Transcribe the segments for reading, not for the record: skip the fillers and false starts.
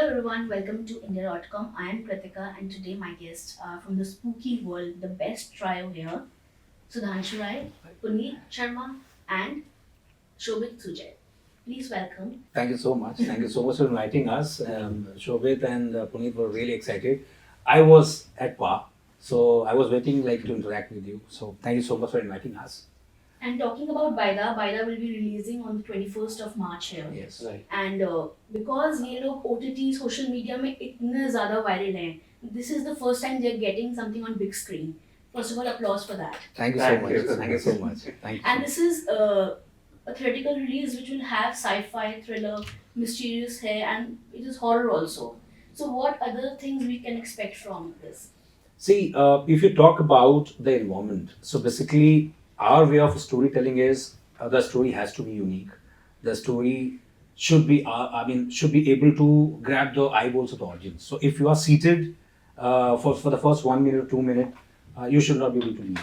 everyone, welcome to India.com. I am Pratika and today my guests are from the spooky world, the best trio here, Sudhanshu Rai, Puneet Sharma and Shobit Sujay. Please welcome. Thank you so much. Thank you so much for inviting us. Shobit and Puneet were really excited. I was at PA, so I was waiting to interact with you. So thank you so much for inviting us. And talking about Baida will be releasing on the 21st of March here. Yes, right. And because ये लोग OTT social media में इतने ज़्यादा viral हैं, this is the first time they're getting something on big screen. First of all, applause for that. Thank you so much. Thank you so much. Thank you. And this is a theatrical release which will have sci-fi, thriller, mysterious hair, and it is horror also. So, what other things we can expect from this? See, if you talk about the environment, so basically our way of storytelling is the story has to be unique. The story should be, should be able to grab the eyeballs of the audience. So if you are seated for the first 1 minute or 2 minutes, you should not be able to leave.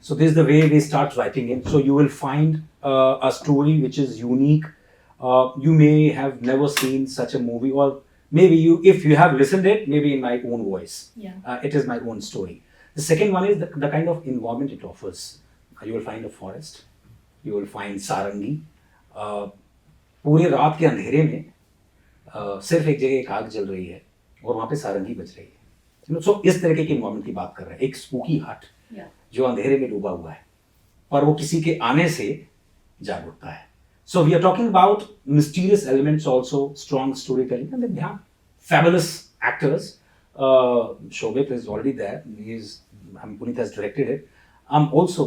So this is the way we start writing it. So you will find a story which is unique. You may have never seen such a movie, or maybe if you have listened it, maybe in my own voice. Yeah. It is my own story. The second one is the kind of environment it offers. You will find a forest, you will find सारंगी, पूरी रात के अंधेरे में सिर्फ एक जगह एक आग जल रही है और वहाँ पे सारंगी बज रही है. सो इस तरीके के इन्वायरमेंट की बात कर रहे हैं. एक स्पूकी हट जो अंधेरे में डूबा हुआ है पर वो किसी के आने से जाग उठता है. So we are talking about mysterious elements also, strong storytelling, and then we have fabulous actors. Shobit is already there. Puneet has directed it. I'm also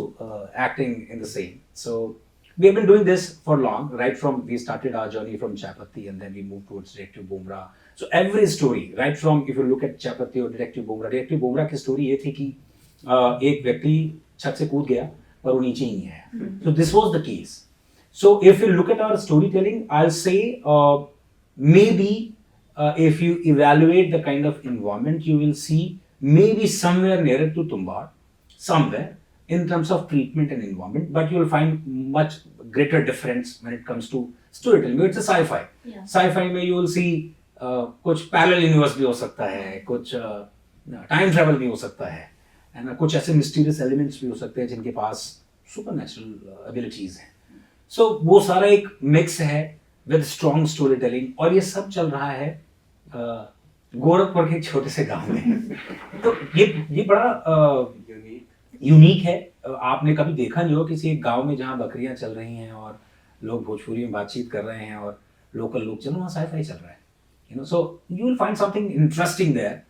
acting in the same. So we have been doing this for long, right from we started our journey from Chapati and then we moved towards Detective Bumrah. So every story, right from if you look at Chapati or Detective Bumrah की story ये थी कि एक व्यक्ति छत से कूद गया पर वो नीचे ही नहीं आया. So this was the case. So if you look at our storytelling, I'll say maybe if you evaluate the kind of environment, you will see maybe somewhere nearer to Tumbar, somewhere in terms of treatment and environment, but you will find much greater difference when it comes to storytelling. It's a sci-fi. Yeah. Sci-fi में you will see कुछ parallel universe भी हो सकता है, कुछ time travel भी हो सकता है, and कुछ ऐसे mysterious elements भी हो सकते हैं जिनके पास supernatural abilities हैं. So वो सारा एक mix है with strong storytelling और ये सब चल रहा है गोरखपुर के एक छोटे से गांव में. तो ये बड़ा यूनिक है. आपने कभी देखा नहीं हो किसी एक गांव में जहां बकरियां चल रही हैं और लोग भोजपुरी में बातचीत कर रहे हैं और लोकल लोग चलो वहाँ साई-फाई चल रहा है. So you will find something interesting there.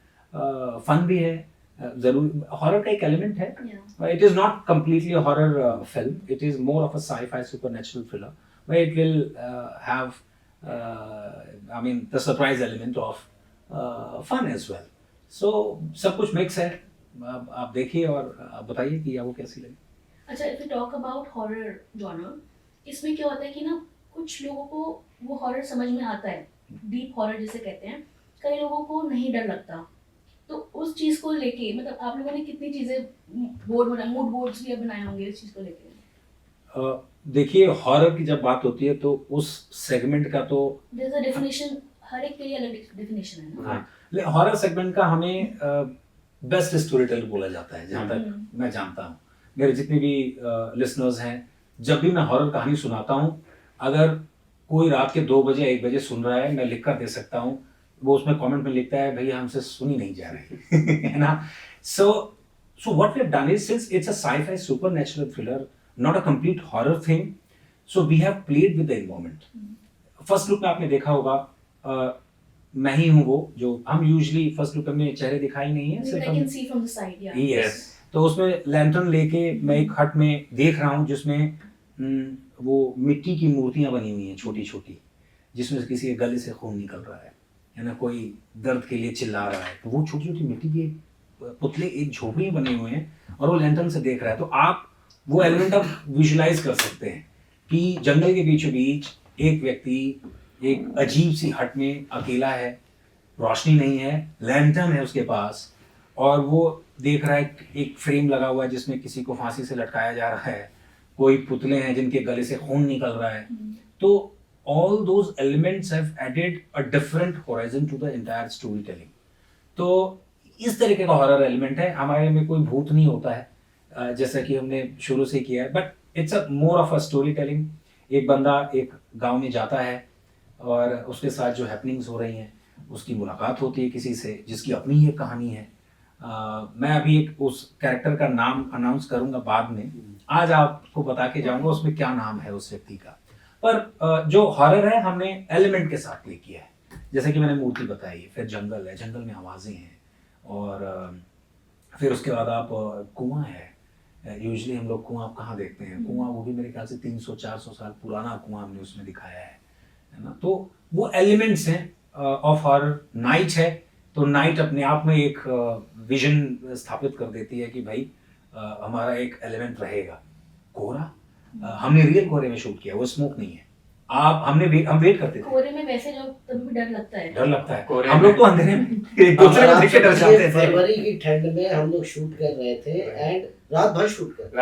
Fun भी है, जरूर हॉरर का एक एलिमेंट है. It is not completely a horror film, it is more of a sci-fi supernatural thriller where it will have the surprise element of fun as well. So सब कुछ mix है. आप देखिए और आप बताइए कि आपको कैसी लगी. अच्छा, if we talk about horror genre, इसमें क्या होता है कि ना कुछ लोगों को वो हॉरर समझ में आता है, डीप हॉरर जिसे कहते हैं, कई लोगों को नहीं डर लगता. तो उस चीज़ को लेके मतलब आप लोगों ने कितनी चीज़ें बोर्ड बनाए, मूड बोर्ड्स भी बनाए होंगे इस चीज़ को लेके. देखिए हॉरर की जब बात होती है तो उस सेगमेंट का तो there's a definition, हर एक के लिए अलग डेफिनेशन है ना. हाँ, हॉरर सेगमेंट का हमें बेस्ट स्टोरी टेलर बोला जाता है जहाँ तक मैं जानता हूँ. मेरे जितने भी लिसनर्स हैं, जब भी मैं हॉरर कहानी सुनाता हूँ, अगर कोई रात के 2 बजे 1 बजे सुन रहा है, मैं लिख कर दे सकता हूँ. वो उसमें कमेंट में लिखता है भैया हमसे सुनी नहीं जा रही है ना. So what we have done is since it's a sci-fi supernatural thriller, not a complete horror thing, so we have played with the environment. First look में आपने देखा होगा मैं ही हूँ वो जो हम यूजुअली फर्स्ट लुक में चेहरे दिखाई नहीं है, सिर्फ I can see from the side, yeah. Yes. तो उसमें लैंटर्न लेके मैं एक हट में देख रहा हूँ जिसमें वो मिट्टी की मूर्तियाँ बनी हुई हैं छोटी छोटी, जिसमें किसी के गले से खून निकल रहा है ना, कोई दर्द के लिए चिल्ला रहा है. तो वो छोटी छोटी मिट्टी के पुतले एक झोपड़ी बने हुए हैं और वो लैंटर्न से देख रहा है. तो आप वो एलिमेंट आप विजुलाइज कर सकते हैं कि जंगल के बीचों बीच एक व्यक्ति एक अजीब सी हट में अकेला है, रोशनी नहीं है, लैंटर्न है उसके पास और वो देख रहा है एक फ्रेम लगा हुआ है जिसमें किसी को फांसी से लटकाया जा रहा है, कोई पुतले हैं जिनके गले से खून निकल रहा है. तो all those elements have added a different horizon to the entire storytelling. तो इस तरीके का हॉरर एलिमेंट है. हमारे में कोई भूत नहीं होता है जैसा कि हमने शुरू से किया है, but it's a more of a story telling. एक बंदा एक गांव में जाता है और उसके साथ जो हैपनिंग्स हो रही हैं, उसकी मुलाकात होती है किसी से जिसकी अपनी ही एक कहानी है. मैं अभी एक उस कैरेक्टर का नाम अनाउंस करूंगा बाद में. आज आपको बता के जाऊंगा उसमें क्या नाम है उस व्यक्ति का. पर जो हॉरर है हमने एलिमेंट के साथ प्ले किया है. जैसे कि मैंने मूर्ति बताई, फिर जंगल है, जंगल में आवाज़ें हैं, और फिर उसके बाद आप कुआं है. यूजुअली हम लोग कुआं कहाँ देखते हैं? कुआं वो भी मेरे ख्याल से 300-400 साल पुराना कुआं हमने उसमें दिखाया है ना. तो वो एलिमेंट्स हैं ऑफ हॉरर. नाइट है तो नाइट अपने आप में एक विजन स्थापित कर देती है कि भाई हमारा एक एलिमेंट रहेगा. कोहरा हमने रियल कोहरे में शूट किया, वो स्मोक नहीं है. हम वेट करते थे. कोहरे में वैसे जो तभी भी डर लगता है. डर लगता है. हम लोग तो अंधेरे में एक दूसरे को देख के डर जाते थे. फरवरी की ठंड में हम लोग शूट कर रहे थे एंड रात भर शूट करते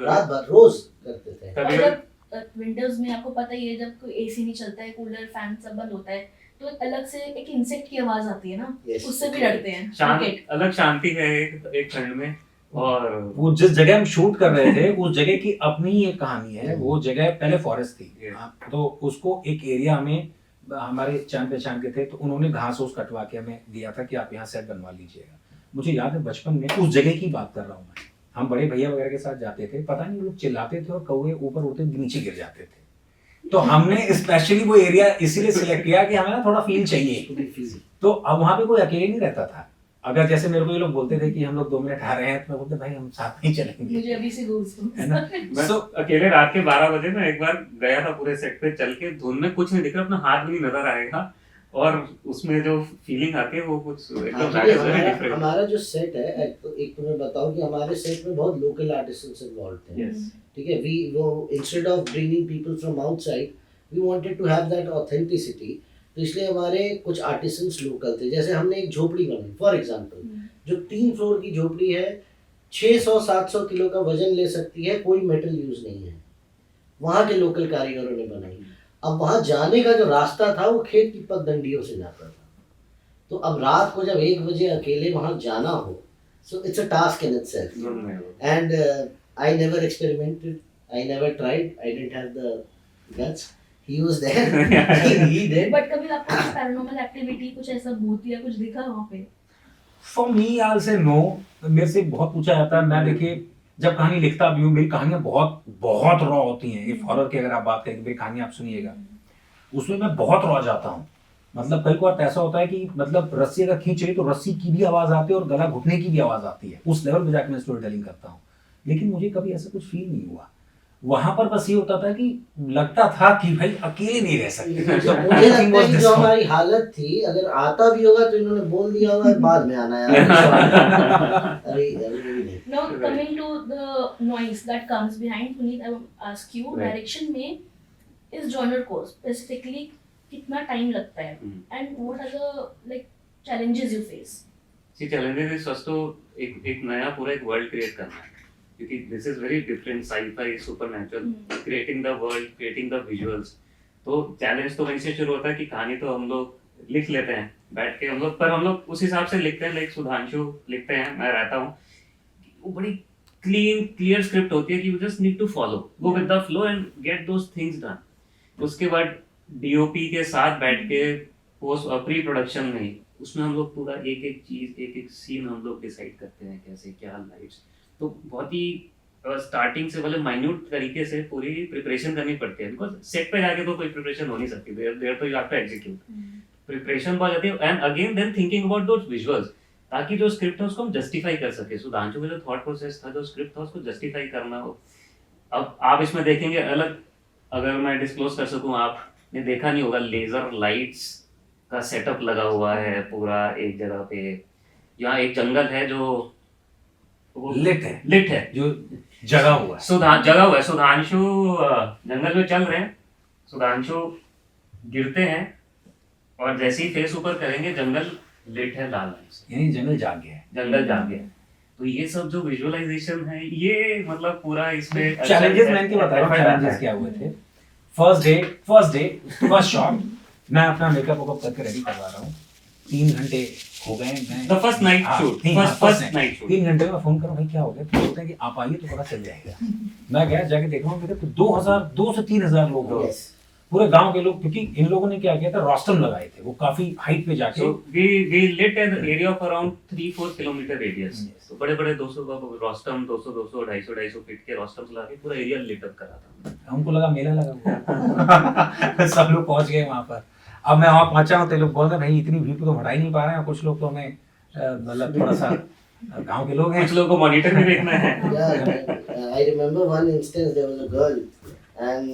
रात भर रोज करते थे. और जब विंटर्स में आपको पता ही है, जब कोई एसी नहीं चलता है, कूलर फैन सब बंद होता है, तो अलग से एक इंसेक्ट की आवाज आती है ना, उससे भी डरते हैं. अलग शांति है एक ठंड में. और वो जिस जगह हम शूट कर रहे थे उस जगह की अपनी ही एक कहानी है. वो जगह पहले फॉरेस्ट थी, तो उसको एक एरिया में हमारे जान पहचान के थे, तो उन्होंने घास उस कटवा के हमें दिया था कि आप यहाँ सेट बनवा लीजिएगा. मुझे याद है बचपन में उस जगह की बात कर रहा हूँ मैं. हम बड़े भैया वगैरह के साथ जाते थे, पता नहीं वो लोग चिल्लाते थे और कौवे ऊपर उड़ते नीचे गिर जाते थे. तो हमने स्पेशली वो एरिया इसीलिए सिलेक्ट किया कि हमें ना थोड़ा फील चाहिए. तो अब वहाँ पे कोई अकेले नहीं रहता था. अगर जैसे मेरे को ये लोग बोलते थे कि हम लोग 2 मिनट आ रहे हैं, तो मैं बोलते भाई हम साथ में चलेंगे. मुझे अभी से है ना. मैं अकेले रात के 12 बजे में एक बार गया था पूरे सेट पे चल के. धुंध में कुछ नहीं दिख रहा, अपना हाथ भी नहीं नजर आएगा, और उसमें जो फीलिंग आती है वो कुछ एकदम. हमारा जो सेट है, एक तो मैं बताऊं कि हमारे सेट में बहुत लोकल आर्टिस्ट्स इन्वॉल्व थे. ठीक है. वो instead of bringing people from outside, we wanted to have that authenticity. तो इसलिए हमारे कुछ आर्टिसंस लोकल थे. जैसे हमने एक झोपड़ी बनाई फॉर एग्जांपल, जो 3 फ्लोर की झोपड़ी है, 600-700 किलो का वजन ले सकती है, कोई मेटल यूज नहीं है. वहाँ के लोकल कारीगरों ने बनाई. अब वहाँ जाने का जो रास्ता था वो खेत की पगडंडियों से जाता था. तो अब रात को जब 1 बजे अकेले वहाँ जाना हो, so it's a task in itself. And I never experimented, I never tried, I didn't have the guts. He was there. he did. But कभी आपको कुछ पैरानॉर्मल एक्टिविटी, कुछ ऐसा भूत या कुछ दिखा वहाँ पे? For me, I'll say no. मेरे से बहुत पूछा जाता है. मैं देखिए जब कहानी लिखता भी हूँ, मेरी कहानियाँ बहुत बहुत रॉ होती हैं. ये हॉरर की अगर आप बात करें, मेरी कहानी आप सुनिएगा, उसमें मैं बहुत रॉ जाता हूँ. मतलब कई बार ऐसा होता है कि मतलब रस्सी अगर खींच रही तो रस्सी की भी आवाज़ आती है और गला घुटने की भी आवाज़ आती है. उस लेवल पे जाकर मैं स्टोरी टेलिंग करता हूँ. लेकिन मुझे कभी ऐसा कुछ फील नहीं हुआ. वहां पर बस ये होता था कि लगता था कि भाई अकेले नहीं रह सकते. तो मुझे लगता है कि जो हमारी हालत थी, अगर आता भी होगा तो इन्होंने बोल दिया होगा बाद में आना है. Now coming to the noise that comes behind, Puneet, I will ask you, direction में इस जॉनर को स्पेसिफिकली कितना टाइम लगता है, and what are the like challenges you face? Challenges is first तो एक नया पूरा एक वर्ल्ड क्रिएट करना है, क्योंकि this is very different. Sci-fi, supernatural, creating the world, creating the visuals. तो चैलेंज तो वहीं से शुरू होता है कि कहानी तो हम लोग लिख लेते हैं बैठ के हम लोग, पर हम लोग उस हिसाब से लिखते हैं. लाइक सुधांशु लिखते हैं, मैं रहता हूँ, वो बड़ी क्लियर स्क्रिप्ट होती है कि you just need to follow, go with the flow and get those things done. उसके बाद डीओपी के साथ बैठ के पोस्ट प्री प्रोडक्शन में उसमें हम लोग पूरा एक एक चीज, एक एक सीन हम लोग डिसाइड करते हैं कैसे क्या लाइट्स. तो बहुत ही स्टार्टिंग से पहले माइन्यूट तरीके से पूरी प्रिपरेशन करनी पड़ती है, बिकॉज सेट पे जाके तो कोई प्रिपरेशन हो नहीं सकती. देयर तो you have to execute. Preparation बहुत जाती है, and again then thinking about those visuals, ताकि जो स्क्रिप्ट है उसको हम जस्टिफाई कर सके. सुधांशु का जो थॉट प्रोसेस था, जो स्क्रिप्ट था, उसको जस्टिफाई करना हो. अब आप इसमें देखेंगे अलग, अगर मैं डिस्क्लोज कर सकूं, आपने देखा नहीं होगा, लेजर लाइट्स का सेटअप लगा हुआ है पूरा एक जगह पे. यहाँ एक जंगल है जो लिट है जो जगह हुआ है. जगह हुआ है. सुधांशु जंगल में चल रहे हैं, सुधांशु गिरते हैं और जैसे ही फेस ऊपर करेंगे जंगल लिट है लाल लाइट से, यानी जंगल जाग गया है. जंगल जाग गया. तो ये सब जो विजुअलाइजेशन है, ये मतलब पूरा इसमें चैलेंजेस मैं इनके बता रहा हूँ. चैलेंजेस क्या हुए थे. फर्स्ट डे फर्स्ट शॉट, मैं अपना मेकअप करके रेडी करवा रहा हूँ, 3 घंटे हो गए, मैं The first night हाँ, shoot, तीन- हाँ, first first night shoot. 3 घंटे में फोन करो भाई क्या हो गया, तो बोलते हैं कि आप आइए तो पता चल जाएगा। मैं गया, जाके देख रहा हूँ मेरे 2 से 3,000 लोग हैं, Yes. पूरे गांव के लोग, क्योंकि इन लोगों ने क्या किया था, रोस्टम लगाए थे, वो काफी हाइट पे जाके। So we lit an area of around 3-4 kilometer radius. Yes. तो बड़े-बड़े 200 का रोस्टम, 200, 250 फीट के रोस्टम्स लगा के पूरा एरिया लिट अप करा था। हमको लगा मेला लगा हुआ। सब लोग पहुंच गए वहां पर। अब मैं वहां पहुंचा हूँ तो लोग बोल रहे भाई इतनी भीड़ को तो हटा ही नहीं पा रहे हैं, कुछ लोग तो हमें मतलब थोड़ा सा गांव के लोग हैं, कुछ लोगों को मॉनिटर भी देखना है। Yeah, I remember one instance, there was a girl and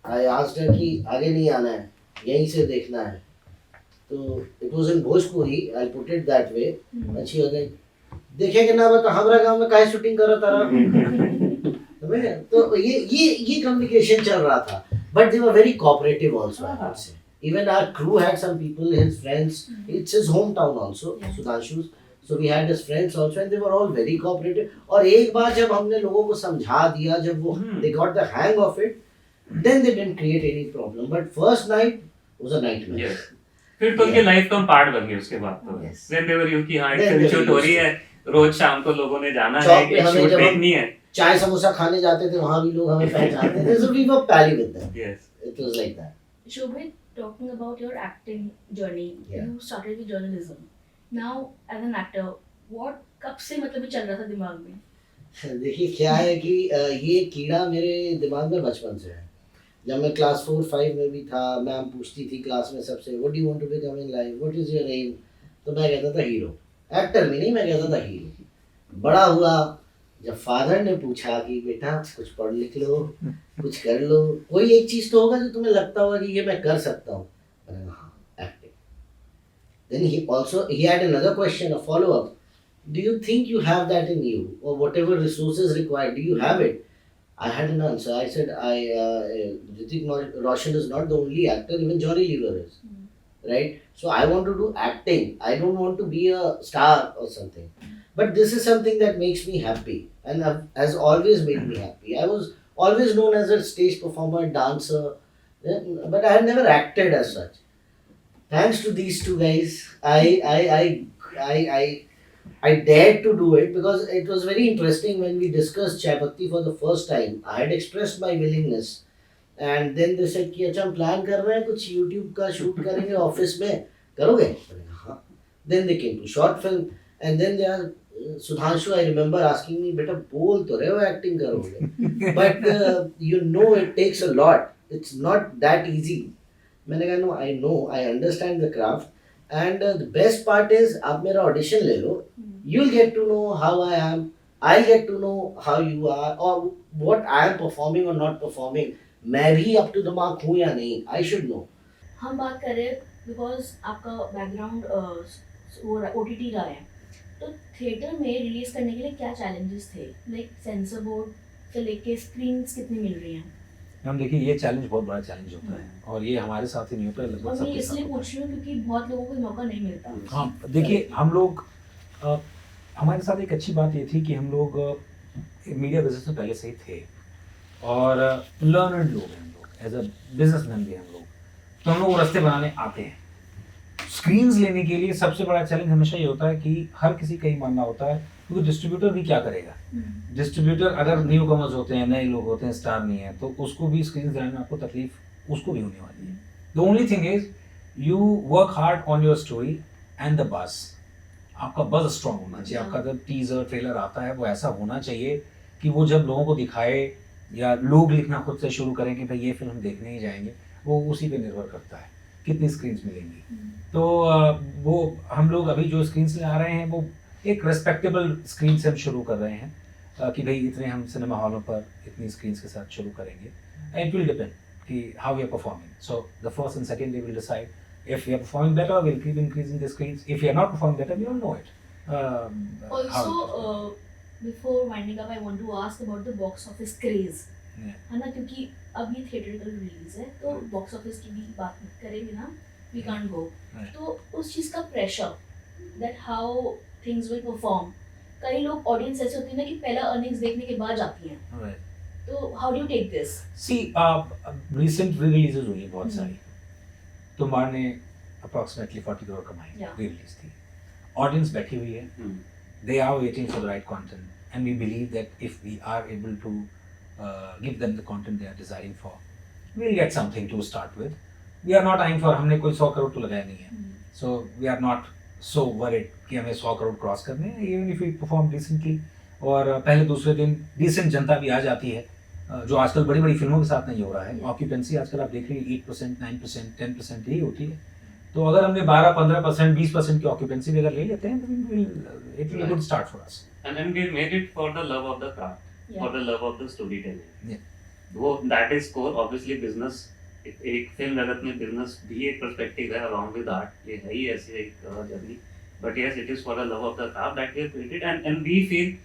I asked her कि आगे नहीं आना है, यहीं से देखना है। तो it was in Bhojpuri, I'll put it that way, and she was like, देखेंगे ना बता हमारा गांव में काहे शूटिंग करो तारा। तो ये कम्युनिकेशन चल रहा था, but they were very cooperative also, I would say. Even our crew had some people, his friends, it's his hometown also, Yeah. Sudhanshu's. So we had his friends also and they were all very cooperative. और एक बार जब हमने लोगों को समझा दिया, जब वो they got the hang of it, then they didn't create any problem. But first night was a nightmare. Yes. फिर तो उनके लाइफ का पार्ट बन गए उसके बाद तो। Yes. Then they were used कि हाँ Then एक they were शूट हो रही used है, रोज शाम को लोगों ने जाना है, चौक पे एक हमें शूट जब हम देखनी है। चाय समोसा खाने जाते थे, वहाँ भी लोग हमें पहचानते थे. So we were pally with them. Yes. It was like that. Shobhit, talking about your acting journey, Yeah. you started with journalism. Now, as an actor, what कब से मतलब ये चल रहा था दिमाग में? देखिए क्या है कि ये कीड़ा मेरे दिमाग में बचपन से है. जब मैं क्लास 4-5 में भी था, मैम पूछती थी क्लास में सबसे, what do you want to become in life, what is your aim, तो मैं कहता था हीरो. एक्टर में नहीं, मैं कहता था हीरो. बड़ा हुआ, जब फादर ने पूछा कि बेटा कुछ पढ़ लिख लो, कुछ कर लो, कोई एक चीज़ तो होगा जो तुम्हें लगता होगा कि ये मैं कर सकता हूँ. मैंने कहा हाँ, acting. Then he had another question, a follow up. Do you think you have that in you, or whatever resources required? Do you have it? I had an answer. I said, Hrithik Roshan is not the only actor. Even Johnny Lever is, right? So I want to do acting. I don't want to be a star or something. But this is something that makes me happy, and has always made me happy. I was always known as a stage performer, dancer, but I had never acted as such. Thanks to these two guys, I dared to do it because it was very interesting when we discussed Chaipatti for the first time. I had expressed my willingness, and then they said कि अच्छा हम plan कर रहे हैं कुछ YouTube का shoot करेंगे office में, करोगे? मैंने कहा हाँ. Then they came to short film, and then they are Sudhanshu, I remember asking me, बेटा बोल तो रहे हो एक्टिंग करोगे, but you know it takes a lot. It's not that easy. मैंने कहा no, I know, I understand the craft, and the best part is आप मेरा audition ले लो, you'll get to know how I am, I'll get to know how you are, or what I am performing or not performing. मैं भी up to the mark हूँ या नहीं, I should know. हम बात कर रहे हैं बिकॉज आपका बैकग्राउंड वो OTT रहा है, तो थिएटर में रिलीज करने के लिए क्या चैलेंजेस थे, लाइक सेंसर बोर्ड से लेके स्क्रीन्स कितनी मिल रही हैं? हम देखिए ये चैलेंज बहुत बड़ा चैलेंज होता है, और ये हमारे साथ ही नहीं होता है, लगभग और मैं सबके इसलिए साथ पूछ रही हूँ क्योंकि बहुत लोगों को मौका नहीं मिलता. हाँ देखिए हम लोग हमारे साथ एक अच्छी बात ये थी कि हम लोग मीडिया बिजनेस में पहले से ही थे, और लर्नड लोग हैं हम लोग, एज अ बिजनेसमैन भी हम लोग, तो हम लोग वो रास्ते बनाने आते हैं. स्क्रीन्स लेने के लिए सबसे बड़ा चैलेंज हमेशा ये होता है कि हर किसी का ही मानना होता है क्योंकि डिस्ट्रीब्यूटर भी क्या करेगा. डिस्ट्रीब्यूटर अगर न्यू कमर्स होते हैं, नए लोग होते हैं, स्टार नहीं है, तो उसको भी स्क्रीन देने में आपको तकलीफ उसको भी होने वाली है. The only thing is you work hard on your story and the bus. आपका बस स्ट्रांग होना चाहिए. आपका जब टीजर ट्रेलर आता है वो ऐसा होना चाहिए कि वो जब लोगों को दिखाए या लोग लिखना खुद से शुरू करें कि भाई ये फिल्म देखने ही जाएंगे, वो उसी पे निर्भर करता है कितनी स्क्रीन्स मिलेंगी. तो वो हम लोग अभी जो स्क्रीन्स ले आ रहे हैं वो एक रेस्पेक्टेबल स्क्रीन से हम शुरू कर रहे हैं कि भाई इतने हम सिनेमा हॉलों पर इतनी स्क्रीन्स के साथ शुरू करेंगे. इट विल डिपेंड कि how we are performing. So the first and second day will decide if we are performing better, we'll keep increasing the screens. If we are not performing better, we don't know it. Also, before winding up, I want to ask about the box office craze. है ना, क्योंकि अभी theatrical release है तो box office की भी बात करेंगे ना, वी कांट गो. तो उस चीज़ का pressure, that how things will perform. कई लोग ऑडियंस ऐसे होती है ना कि पहला अर्निंग्स देखने के बाद जाती हैं, तो how do you take this? See recent re releases हुई हैं बहुत सारी. तुम्बाड़ ने अप्रॉक्सीमेटली 40 करोड़ कमाई Yeah. री रिलीज थी. ऑडियंस बैठी हुई है. They are waiting for the right content, and we believe that if we are able to give them the content they are desiring for, we'll get something to start with. We are not eyeing for हमने कोई 100 करोड़ तो लगाया नहीं है. So we are not so worried कि हमें 100 crore cross करने हैं. Even if we perform decently और पहले दूसरे दिन decent जनता भी आ जाती है, जो आजकल बड़ी बड़ी फिल्मों के साथ नहीं हो रहा है. ऑक्यूपेंसी आजकल आप देख रहे हैं 8%, 9%, 10% यही होती है. तो अगर हमने 12, 15%, 20% की ऑक्यूपेंसी भी अगर ले लेते हैं तो it will be a good start for us. And then we made it for the love of the craft, Yeah. for the love of the storytelling. Yeah. वो that is core. Obviously business एक film जगत में business भी एक perspective है along with art. ये है ही ऐसी एक journey. But yes, it is for the love of the craft that we have created, and we feel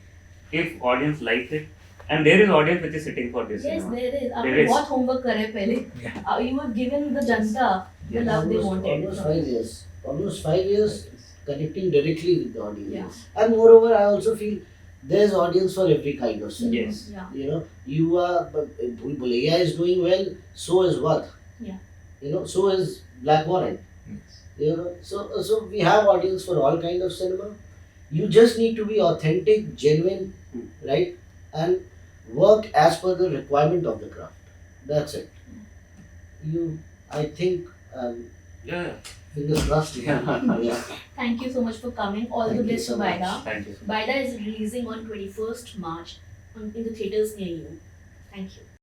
if audience likes it, and there is audience which is sitting for this. Yes, cinema. there is. There आपने is. बहुत homework करे पहले. Yeah. You have given the Janata the Yes. love they wanted. Almost 5 years. Almost 5 years connecting directly with the audience. Yeah. And moreover, I also feel there's audience for every kind of cinema. Yes. Yeah. You know, you are, Bhul Bhulaiya is doing well, so is what? Yeah. You know, so is Black Warren. Yes. You know, so we have audience for all kind of cinema. You just need to be authentic, genuine, right? And work as per the requirement of the craft. That's it. I think, Yeah. fingers crossed. Yeah. Yeah. Thank you so much for coming. All Thank the you best so for much. Baida. Thank you. Baida is releasing on 21st March in the theaters near you. Thank you.